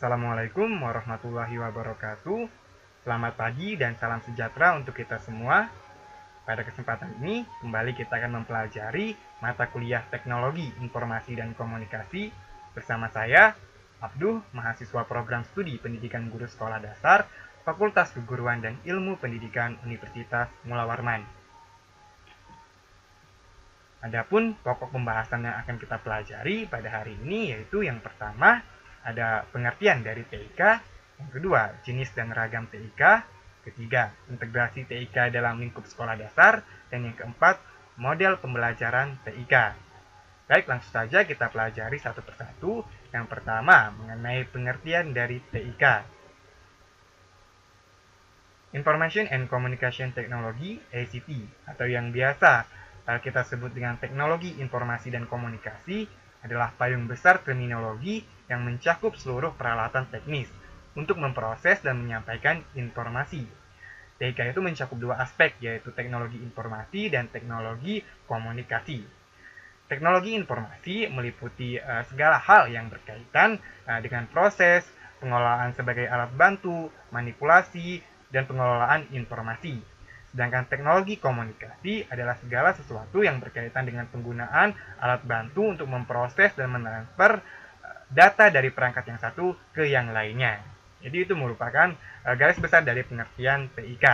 Assalamualaikum warahmatullahi wabarakatuh. Selamat pagi dan salam sejahtera untuk kita semua. Pada kesempatan ini, kembali kita akan mempelajari mata kuliah Teknologi Informasi dan Komunikasi bersama saya, Abduh, mahasiswa program studi Pendidikan Guru Sekolah Dasar, Fakultas Keguruan dan Ilmu Pendidikan Universitas Mula Warman. Adapun pokok pembahasan yang akan kita pelajari pada hari ini yaitu yang pertama, ada pengertian dari TIK, yang kedua, jenis dan ragam TIK, ketiga, integrasi TIK dalam lingkup sekolah dasar, dan yang keempat, model pembelajaran TIK. Baik, langsung saja kita pelajari satu persatu. Yang pertama, mengenai pengertian dari TIK. Information and Communication Technology, ICT, atau yang biasa kita sebut dengan teknologi informasi dan komunikasi, adalah payung besar terminologi yang mencakup seluruh peralatan teknis untuk memproses dan menyampaikan informasi. TIK itu mencakup dua aspek, yaitu teknologi informasi dan teknologi komunikasi. Teknologi informasi meliputi segala hal yang berkaitan dengan proses, pengelolaan sebagai alat bantu, manipulasi, dan pengelolaan informasi. Sedangkan teknologi komunikasi adalah segala sesuatu yang berkaitan dengan penggunaan alat bantu untuk memproses dan mentransfer data dari perangkat yang satu ke yang lainnya. Jadi itu merupakan garis besar dari pengertian TIK.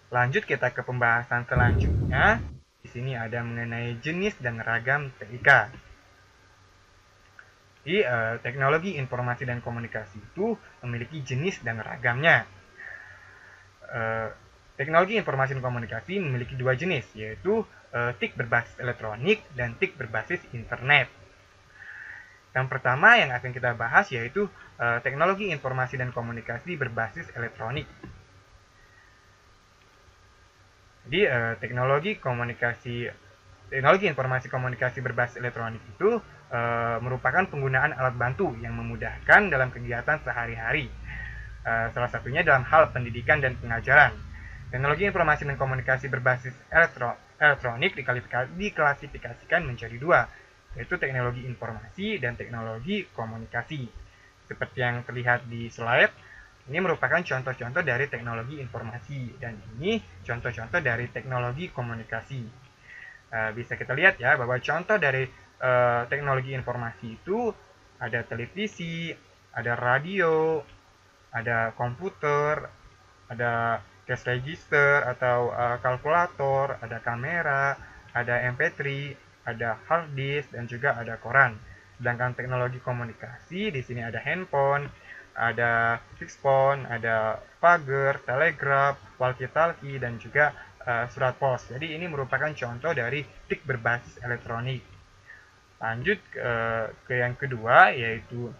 Lanjut kita ke pembahasan selanjutnya. Di sini ada mengenai jenis dan ragam TIK. Jadi teknologi informasi dan komunikasi itu memiliki jenis dan ragamnya. Teknologi informasi dan komunikasi memiliki dua jenis, yaitu TIK berbasis elektronik dan TIK berbasis internet. Yang pertama yang akan kita bahas yaitu teknologi informasi dan komunikasi berbasis elektronik. Jadi teknologi informasi komunikasi berbasis elektronik itu merupakan penggunaan alat bantu yang memudahkan dalam kegiatan sehari-hari. Salah satunya dalam hal pendidikan dan pengajaran. Teknologi informasi dan komunikasi berbasis elektronik diklasifikasikan menjadi dua, yaitu teknologi informasi dan teknologi komunikasi. Seperti yang terlihat di slide, ini merupakan contoh-contoh dari teknologi informasi dan ini contoh-contoh dari teknologi komunikasi. Bisa kita lihat ya bahwa contoh dari teknologi informasi itu ada televisi, ada radio, ada komputer, ada cash register atau kalkulator, ada kamera, ada MP3, ada hard disk, dan juga ada koran. Sedangkan teknologi komunikasi di sini ada handphone, ada fixed phone, ada pager, telegraf, walkie-talkie, dan juga surat pos. Jadi ini merupakan contoh dari TIK berbasis elektronik. Lanjut ke yang kedua, yaitu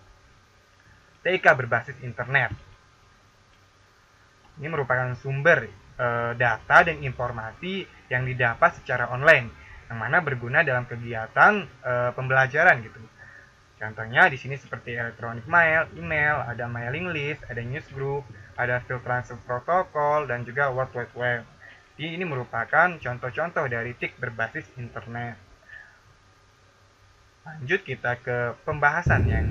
TIK berbasis internet. Ini merupakan sumber data dan informasi yang didapat secara online, yang mana berguna dalam kegiatan pembelajaran gitu. Contohnya di sini seperti electronic mail, email, ada mailing list, ada news group, ada field transfer protocol, dan juga World Wide Web. Jadi ini merupakan contoh-contoh dari TIK berbasis internet. Lanjut kita ke pembahasan yang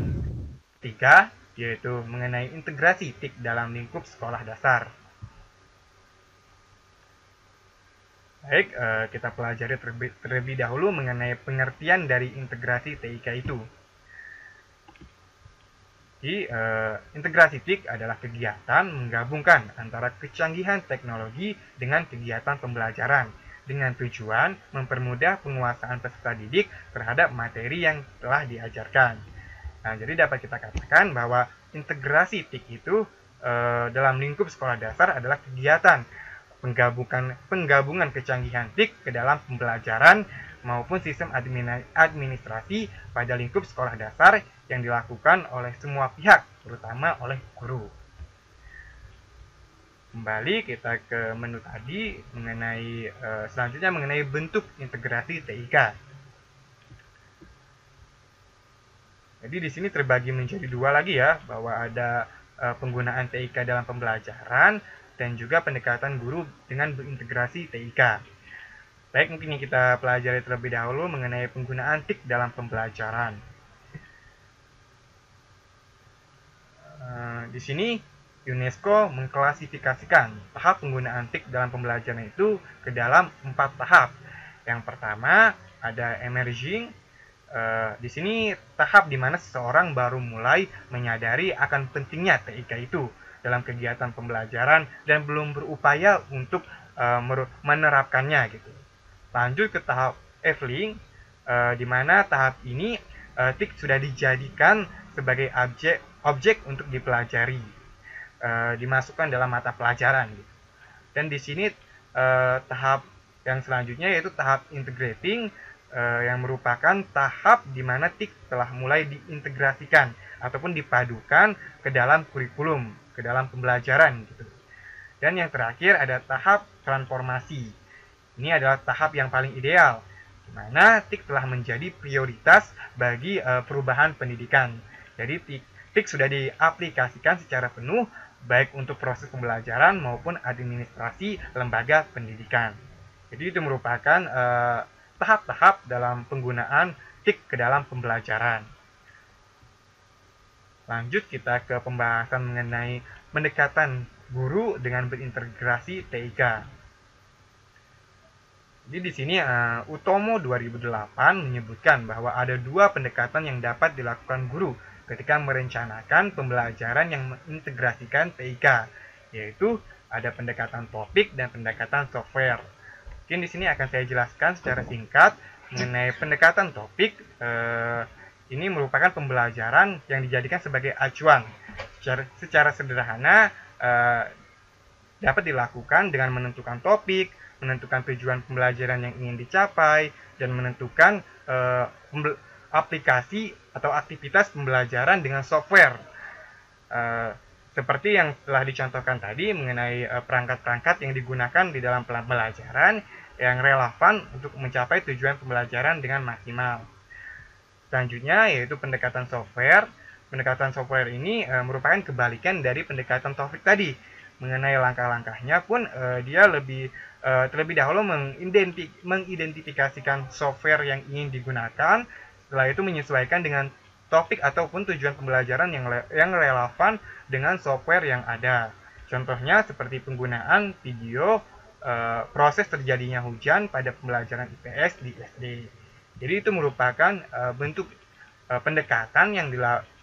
ketiga, yaitu mengenai integrasi TIK dalam lingkup sekolah dasar. Baik, kita pelajari terlebih dahulu mengenai pengertian dari integrasi TIK itu. Jadi, integrasi TIK adalah kegiatan menggabungkan antara kecanggihan teknologi dengan kegiatan pembelajaran dengan tujuan mempermudah penguasaan peserta didik terhadap materi yang telah diajarkan. Nah, jadi dapat kita katakan bahwa integrasi TIK itu dalam lingkup sekolah dasar adalah kegiatan penggabungan kecanggihan TIK ke dalam pembelajaran maupun sistem administrasi pada lingkup sekolah dasar yang dilakukan oleh semua pihak, terutama oleh guru. Kembali kita ke menu tadi selanjutnya mengenai bentuk integrasi TIK. Jadi di sini terbagi menjadi dua lagi ya, bahwa ada penggunaan TIK dalam pembelajaran dan juga pendekatan guru dengan berintegrasi TIK. Baik, mungkin kita pelajari terlebih dahulu mengenai penggunaan TIK dalam pembelajaran. Di sini UNESCO mengklasifikasikan tahap penggunaan TIK dalam pembelajaran itu ke dalam 4 tahap. Yang pertama ada emerging. Di sini tahap di mana seseorang baru mulai menyadari akan pentingnya TIK itu dalam kegiatan pembelajaran dan belum berupaya untuk menerapkannya gitu. Lanjut ke tahap evolving, di mana tahap ini TIK sudah dijadikan sebagai objek untuk dipelajari, dimasukkan dalam mata pelajaran gitu. Dan di sini tahap yang selanjutnya yaitu tahap integrating, yang merupakan tahap di mana TIK telah mulai diintegrasikan ataupun dipadukan ke dalam kurikulum, ke dalam pembelajaran gitu. Dan yang terakhir ada tahap transformasi. Ini adalah tahap yang paling ideal, di mana TIK telah menjadi prioritas bagi perubahan pendidikan. Jadi TIK sudah diaplikasikan secara penuh baik untuk proses pembelajaran maupun administrasi lembaga pendidikan. Jadi itu merupakan tahap-tahap dalam penggunaan TIK ke dalam pembelajaran. Lanjut kita ke pembahasan mengenai pendekatan guru dengan berintegrasi TIK. Jadi di sini Utomo 2008 menyebutkan bahwa ada 2 pendekatan yang dapat dilakukan guru ketika merencanakan pembelajaran yang mengintegrasikan TIK, yaitu ada pendekatan topik dan pendekatan software. Mungkin di sini akan saya jelaskan secara singkat mengenai pendekatan topik. Ini merupakan pembelajaran yang dijadikan sebagai acuan. Secara sederhana dapat dilakukan dengan menentukan topik, menentukan tujuan pembelajaran yang ingin dicapai, dan menentukan aplikasi atau aktivitas pembelajaran dengan software. Seperti yang telah dicontohkan tadi mengenai perangkat-perangkat yang digunakan di dalam pembelajaran yang relevan untuk mencapai tujuan pembelajaran dengan maksimal. Selanjutnya yaitu pendekatan software. Pendekatan software ini merupakan kebalikan dari pendekatan topik tadi. Mengenai langkah-langkahnya pun dia terlebih dahulu mengidentifikasikan software yang ingin digunakan. Setelah itu menyesuaikan dengan topik ataupun tujuan pembelajaran yang relevan dengan software yang ada. Contohnya seperti penggunaan video, proses terjadinya hujan pada pembelajaran IPS di SD. Jadi itu merupakan bentuk pendekatan yang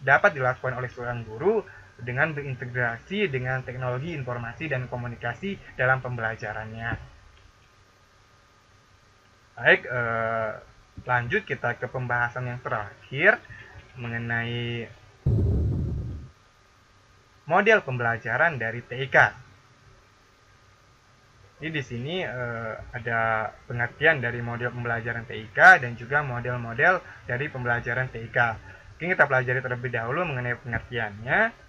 dapat dilakukan oleh seorang guru dengan berintegrasi dengan teknologi informasi dan komunikasi dalam pembelajarannya. Baik, lanjut kita ke pembahasan yang terakhir mengenai model pembelajaran dari TIK. Jadi di sini ada pengertian dari model pembelajaran TIK dan juga model-model dari pembelajaran TIK. Mungkin kita pelajari terlebih dahulu mengenai pengertiannya.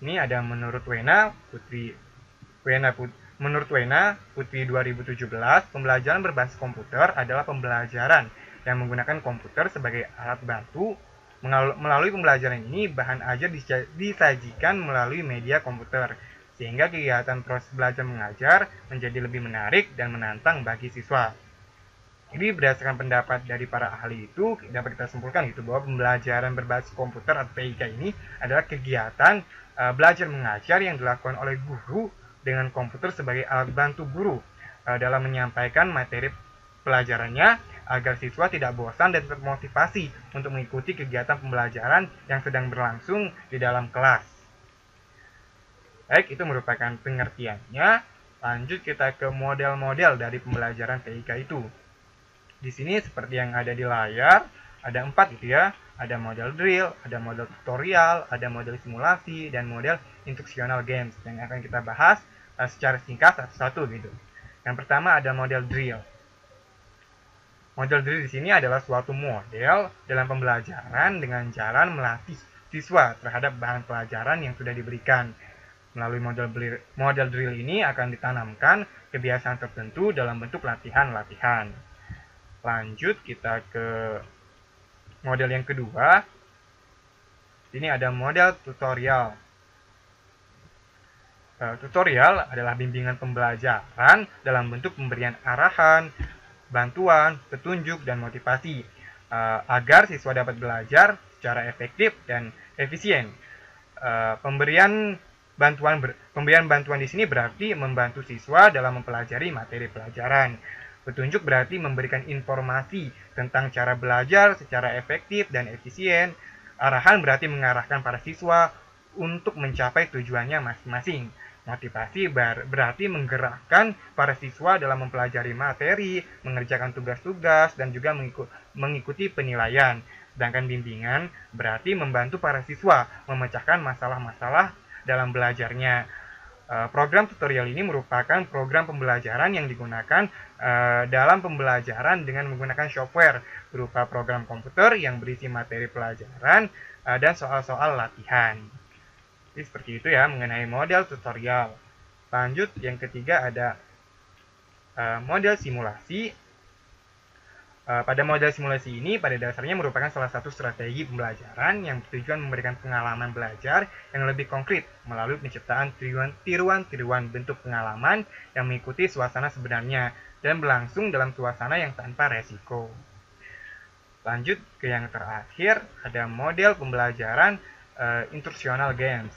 Ini ada menurut Wena Putri 2017, pembelajaran berbasis komputer adalah pembelajaran yang menggunakan komputer sebagai alat bantu. Melalui pembelajaran ini, bahan ajar disajikan melalui media komputer, sehingga kegiatan proses belajar mengajar menjadi lebih menarik dan menantang bagi siswa. Jadi berdasarkan pendapat dari para ahli itu, dapat kita simpulkan gitu bahwa pembelajaran berbasis komputer atau TIK ini adalah kegiatan belajar mengajar yang dilakukan oleh guru dengan komputer sebagai alat bantu guru dalam menyampaikan materi pelajarannya, agar siswa tidak bosan dan termotivasi untuk mengikuti kegiatan pembelajaran yang sedang berlangsung di dalam kelas. Baik, itu merupakan pengertiannya. Lanjut kita ke model-model dari pembelajaran TIK itu. Di sini seperti yang ada di layar, ada 4 gitu ya. Ada model drill, ada model tutorial, ada model simulasi, dan model instructional games yang akan kita bahas secara singkat satu-satu gitu. Yang pertama ada model drill. Model drill di sini adalah suatu model dalam pembelajaran dengan jalan melatih siswa terhadap bahan pelajaran yang sudah diberikan. Melalui model drill ini akan ditanamkan kebiasaan tertentu dalam bentuk latihan-latihan. Lanjut kita ke model yang kedua. Ini ada model tutorial. Tutorial adalah bimbingan pembelajaran dalam bentuk pemberian arahan, bantuan, petunjuk, dan motivasi agar siswa dapat belajar secara efektif dan efisien. Pemberian bantuan di sini berarti membantu siswa dalam mempelajari materi pelajaran. Petunjuk berarti memberikan informasi tentang cara belajar secara efektif dan efisien. Arahan berarti mengarahkan para siswa untuk mencapai tujuannya masing-masing. Motivasi berarti menggerakkan para siswa dalam mempelajari materi, mengerjakan tugas-tugas, dan juga mengikuti penilaian. Sedangkan bimbingan berarti membantu para siswa memecahkan masalah-masalah dalam belajarnya. Program tutorial ini merupakan program pembelajaran yang digunakan dalam pembelajaran dengan menggunakan software berupa program komputer yang berisi materi pelajaran dan soal-soal latihan. Jadi seperti itu ya mengenai model tutorial. Lanjut yang ketiga ada model simulasi. Pada model simulasi ini pada dasarnya merupakan salah satu strategi pembelajaran yang bertujuan memberikan pengalaman belajar yang lebih konkret melalui penciptaan tiruan-tiruan bentuk pengalaman yang mengikuti suasana sebenarnya dan berlangsung dalam suasana yang tanpa resiko. Lanjut ke yang terakhir, ada model pembelajaran instructional games.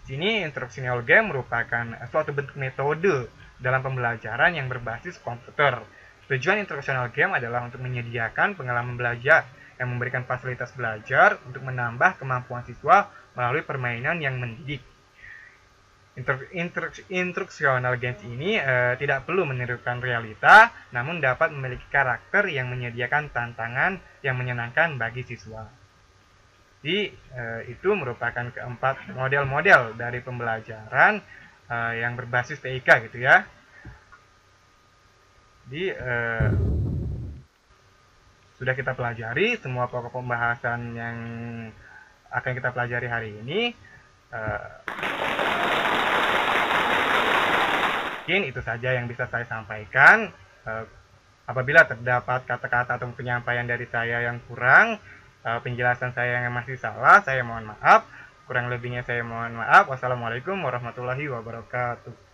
Di sini instructional game merupakan suatu bentuk metode dalam pembelajaran yang berbasis komputer. Tujuan instructional game adalah untuk menyediakan pengalaman belajar yang memberikan fasilitas belajar untuk menambah kemampuan siswa melalui permainan yang mendidik. Instructional games ini tidak perlu menirukan realita, namun dapat memiliki karakter yang menyediakan tantangan yang menyenangkan bagi siswa. Jadi itu merupakan keempat model-model dari pembelajaran yang berbasis TIK gitu ya. Jadi sudah kita pelajari semua pokok pembahasan yang akan kita pelajari hari ini. Mungkin itu saja yang bisa saya sampaikan. Apabila terdapat kata-kata atau penyampaian dari saya yang kurang, penjelasan saya yang masih salah, saya mohon maaf. Kurang lebihnya saya mohon maaf. Wassalamualaikum warahmatullahi wabarakatuh.